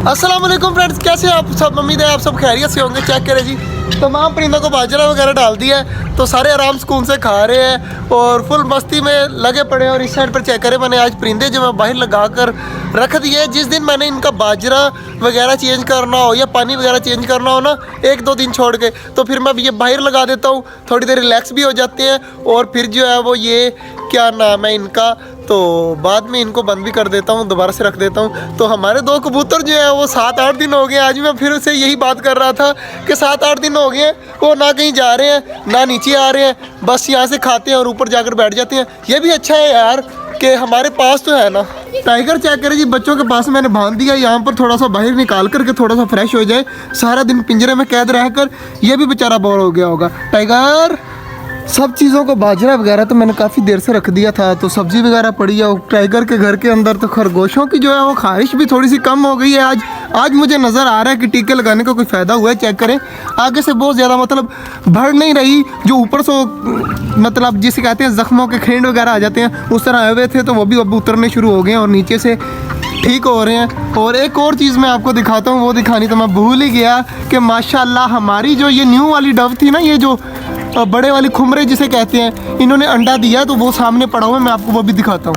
अस्सलाम वालेकुम फ्रेंड्स, कैसे हैं आप सब। उम्मीद है आप सब खैरियत से होंगे। चेक करें जी, तमाम परिंदों को बाजरा वगैरह डाल दिया है तो सारे आराम सुकून से खा रहे हैं और फुल मस्ती में लगे पड़े हैं। और इस साइड पर चेक करें, मैंने आज परिंदे जो मैं बाहर लगा कर रख दिए। जिस दिन मैंने इनका बाजरा वगैरह चेंज करना हो या पानी वगैरह चेंज करना हो ना, 1-2 दिन छोड़ के, तो फिर मैं ये बाहर लगा देता हूँ। थोड़ी देर रिलैक्स भी हो जाते हैं और फिर जो है वो ये क्या नाम है इनका, तो बाद में इनको बंद भी कर देता हूँ, दोबारा से रख देता हूँ। तो हमारे 2 कबूतर जो है वो 7-8 दिन हो गए। आज मैं फिर से यही बात कर रहा था कि 7-8 दिन हो गए हैं, वो ना कहीं जा रहे हैं ना नीचे आ रहे हैं, बस यहाँ से खाते हैं और ऊपर जाकर बैठ जाते हैं। ये भी अच्छा है यार कि हमारे पास तो है ना। टाइगर चेक करें जी, बच्चों के पास मैंने बांध दिया यहाँ पर, थोड़ा सा बाहर निकाल करके थोड़ा सा फ्रेश हो जाए। सारा दिन पिंजरे में कैद रहकर ये भी बेचारा बोर हो गया होगा। टाइगर, सब चीज़ों को बाजरा वगैरह तो मैंने काफ़ी देर से रख दिया था, तो सब्ज़ी वगैरह पड़ी है। और टाइगर के घर के अंदर तो खरगोशों की जो है वो ख्वाहिश भी थोड़ी सी कम हो गई है। आज मुझे नज़र आ रहा है कि टीके लगाने का कोई फ़ायदा हुआ है। चेक करें, आगे से बहुत ज़्यादा मतलब बढ़ नहीं रही, जो ऊपर से मतलब जिसे कहते हैं ज़ख्मों के खेंड वगैरह आ जाते हैं, उस तरह आए हुए थे, तो वो भी अब उतरने शुरू हो गए हैं और नीचे से ठीक हो रहे हैं। और एक और चीज़ मैं आपको दिखाता हूँ, वो दिखानी तो मैं भूल ही गया कि माशाल्लाह हमारी जो ये न्यू वाली डव थी ना, ये जो बड़े वाली खुमरे जिसे कहते हैं, इन्होंने अंडा दिया, तो वो सामने पड़ा हुआ है, मैं आपको वो भी दिखाता हूँ।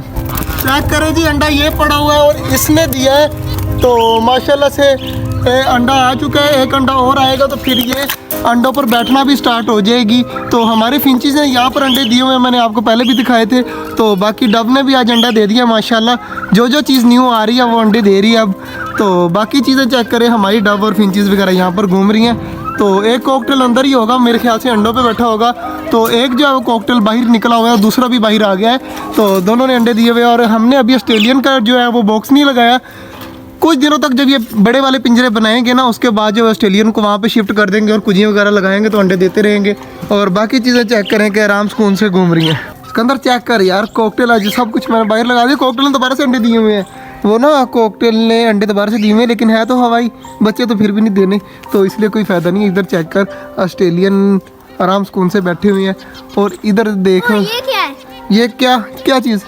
चेक करें जी, अंडा ये पड़ा हुआ है और इसने दिया है, तो माशाल्लाह से अंडा आ चुका है। एक अंडा और आएगा तो फिर ये अंडों पर बैठना भी स्टार्ट हो जाएगी। तो हमारे फिंचीज़ ने यहाँ पर अंडे दिए हुए हैं, मैंने आपको पहले भी दिखाए थे। तो बाकी डव ने भी आज अंडा दे दिया माशाल्लाह। जो चीज़ न्यू आ रही है वो अंडे दे रही है अब। तो बाकी चीज़ें चेक करें, हमारी डव और फिंचीज़ वगैरह यहाँ पर घूम रही हैं। तो एक कॉकटेल अंदर ही होगा मेरे ख्याल से, अंडों पे बैठा होगा। तो एक जो है वो कॉकटेल बाहर निकला हुआ है और दूसरा भी बाहर आ गया है, तो दोनों ने अंडे दिए हुए। और हमने अभी ऑस्ट्रेलियन का जो है वो बॉक्स नहीं लगाया। कुछ दिनों तक जब ये बड़े वाले पिंजरे बनाएंगे ना, उसके बाद जो ऑस्ट्रेलियन को वहाँ पे शिफ्ट कर देंगे और कुजियाँ वगैरह लगाएंगे तो अंडे देते रहेंगे। और बाकी चीज़ें चेक करें कि आराम सुकून से घूम रही हैं। इसके अंदर चेक कर यार, कॉकटेल आज सब कुछ मैंने बाहर लगा दिया। कॉकटेल ने दोबारा से अंडे दिए हुए हैं, वो ना कॉकटेल ने अंडे दोबारा से दिए हुए हैं, लेकिन है तो हवाई बच्चे, तो फिर भी नहीं देने, तो इसलिए कोई फ़ायदा नहीं है। इधर चेक कर, ऑस्ट्रेलियन आराम सुकून से बैठे हुए हैं। और इधर देख, ये क्या है? ये क्या चीज़,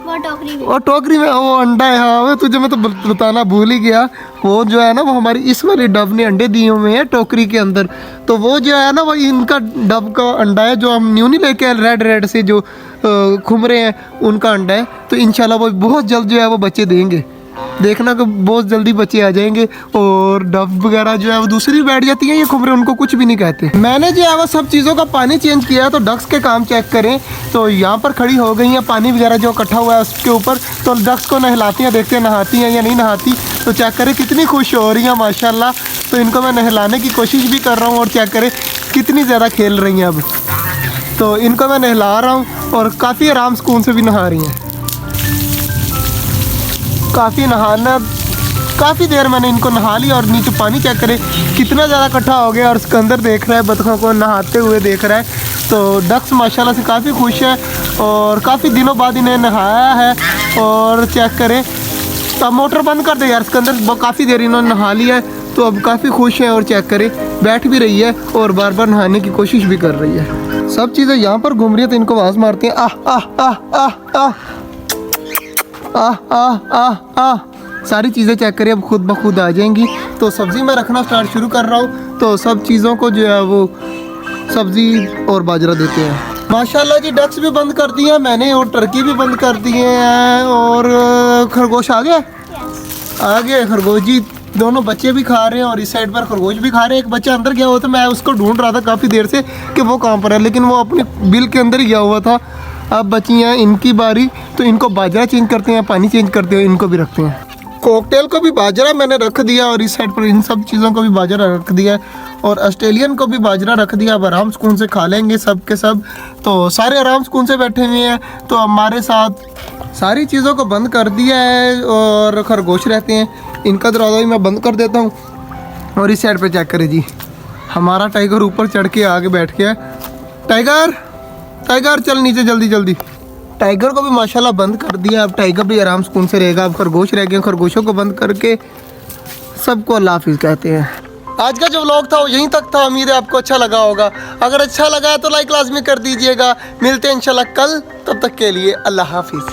वो टोकरी में वो अंडा है। हाँ, तुझे मैं तो बताना भूल ही गया। वो जो है ना, वो हमारी इस वाली डव ने अंडे दिए हुए हैं टोकरी के अंदर। तो वो जो है ना, वो इनका डव का अंडा है, जो हम न्यू नहीं लेके आए रेड से जो खुमरे हैं, उनका अंडा है। तो इंशाल्लाह वो बहुत जल्द जो है वो बच्चे देंगे, देखना कि बहुत जल्दी बच्चे आ जाएंगे। और डव वगैरह जो है वो दूसरी बैठ जाती है, ये खुमरे उनको कुछ भी नहीं कहते। मैंने जो है वो सब चीज़ों का पानी चेंज किया है। तो डक्स के काम चेक करें, तो यहाँ पर खड़ी हो गई हैं, पानी वगैरह जो इकट्ठा हुआ है उसके ऊपर। तो डक्स को नहलाती हैं, देखते हैं नहाती हैं या नहीं नहाती। तो चेक करें कितनी खुश हो रही हैं माशाल्लाह। तो इनको मैं नहलाने की कोशिश भी कर रहा हूँ और चेक करें कितनी ज़्यादा खेल रही हैं अब। तो इनको मैं नहला रहा हूँ और काफ़ी आराम सुकून से भी नहा रही हैं। काफ़ी देर मैंने इनको नहा लिया। और नीचे पानी चेक करें कितना ज़्यादा इकट्ठा हो गया और उसके अंदर देख रहा है, बतखों को नहाते हुए देख रहा है। तो डक्स माशाल्लाह से काफ़ी खुश है और काफ़ी दिनों बाद इन्हें नहाया है। और चेक करें, अब मोटर बंद कर दे यार, इसके अंदर काफ़ी देर इन्होंने नहा लिया है, तो अब काफ़ी खुश है। और चेक करें बैठ भी रही है और बार बार नहाने की कोशिश भी कर रही है। सब चीज़ें यहाँ पर घूम रही है, तो इनको आवाज़ मारती हैं, आह आह आह आह आह आह आह आह आह। सारी चीज़ें चेक करिए अब खुद ब खुद आ जाएंगी। तो सब्ज़ी मैं रखना शुरू कर रहा हूँ। तो सब चीज़ों को जो है वो सब्ज़ी और बाजरा देते हैं माशाल्लाह जी। डक्स भी बंद कर दिए हैं मैंने और टर्की भी बंद कर दिए हैं। और खरगोश आ गए खरगोश जी, दोनों बच्चे भी खा रहे हैं और इस साइड पर खरगोश भी खा रहे हैं। एक बच्चा अंदर गया हुआ था, मैं उसको ढूंढ रहा था काफ़ी देर से कि वो कहाँ पर है, लेकिन वो अपने बिल के अंदर ही गया हुआ था। अब बची हैं इनकी बारी, तो इनको बाजरा चेंज करते हैं, पानी चेंज करते हैं, इनको भी रखते हैं। कॉकटेल को भी बाजरा मैंने रख दिया और इस साइड पर इन सब चीज़ों को भी बाजरा रख दिया और ऑस्ट्रेलियन को भी बाजरा रख दिया। अब आराम सुकून से खा लेंगे सब के सब। तो सारे आराम सुकून से बैठे हुए हैं। तो हमारे साथ सारी चीज़ों को बंद कर दिया है और खरगोश रहते हैं, इनका दरवाज़ा भी मैं बंद कर देता हूँ। और इस साइड पर चेक करें जी, हमारा टाइगर ऊपर चढ़ के आगे बैठ गया। टाइगर चल नीचे जल्दी। टाइगर को भी माशाल्लाह बंद कर दिया। अब टाइगर भी आराम सुकून से रहेगा। अब खरगोश रह गए, खरगोशों को बंद करके सबको अल्लाह हाफिज़ कहते हैं। आज का जो व्लॉग था वो यहीं तक था। उम्मीद है आपको अच्छा लगा होगा। अगर अच्छा लगा तो लाइक लाजमी कर दीजिएगा। मिलते हैं इंशाल्लाह कल, तब तक के लिए अल्लाह हाफिज़।